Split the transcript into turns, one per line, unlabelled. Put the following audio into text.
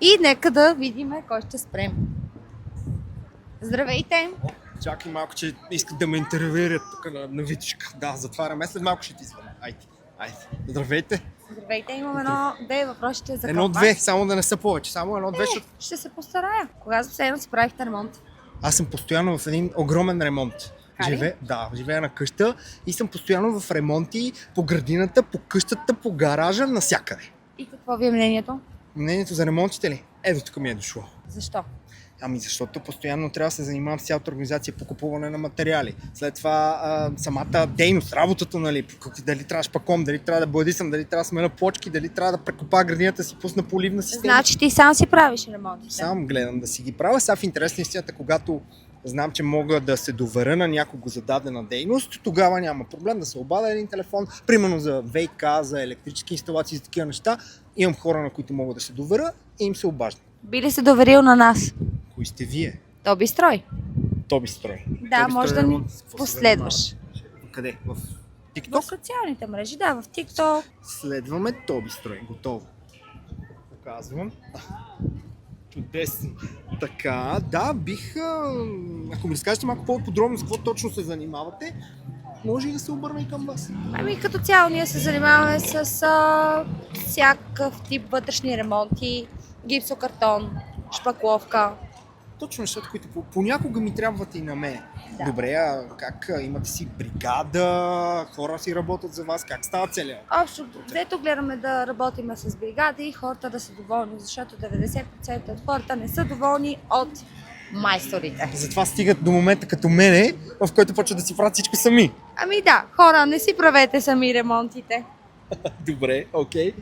И нека да видим кой ще спрем. Здравейте!
Чакай малко, че искат да ме интервюират тук на Витишка. Да, затваряме, след малко ще ти звъня. Айде. Здравейте.
Здравейте, имам две въпросите за
Едно-две, само да не са повече. Само едно-две, защото
Ще се постарая. Кога за последно си правихте ремонт?
аз съм постоянно в един огромен ремонт. Живея на къща и съм постоянно в ремонти по градината, по къщата, по гаража, навсякъде.
И какво ви е мнението?
Мнението за ремонтите ли? Ето тук ми е дошло.
Защо?
Ами защото постоянно трябва да се занимавам с цялата организация по купуване на материали. След това самата дейност, работата, нали, дали трябва да шпаком, дали трябва да бладисам, дали трябва да смена плочки, дали трябва да прекопа градината си, пусна поливна система.
Значи ти сам си правиш ремонтите?
Сам гледам да си ги правя. Сега в интерес на истината, когато знам, че мога да се доверя на някого за дадена дейност, тогава няма проблем да се обадя един телефон, примерно за ВиК, за електрически инсталации, за такива неща. Имам хора, на които мога да се доверя и им се обаждам.
Би ли се доверил на нас?
Кои сте вие?
Тоби Строй.
Тоби Строй.
Да,
Тоби
може
Строй
да ни
ремонт. Какво се
последваш.
Къде? В
В
TikTok?
социалните мрежи, да, в TikTok.
Следваме Тоби Строй. Готово. Показвам. Чудесно. Така, да, ако ми разкажете малко по-подробно с какво точно се занимавате, може и да се обърна и към вас.
Ами като цяло ние се занимаваме с всякакъв тип вътрешни ремонти, гипсокартон, шпакловка.
Точно нещата, които понякога ми трябват и на мен.
Да.
Добре, а как имате си бригада, хора си работят за вас, как става целият?
Общо, взето гледаме да работим с бригади и хората да са доволни, защото 90% от хората не са доволни от майсторите.
Затова стигат до момента като мене, в който почват да си правят всичко сами.
Ами да, хора, не си правете сами ремонтите.
Добре, окей.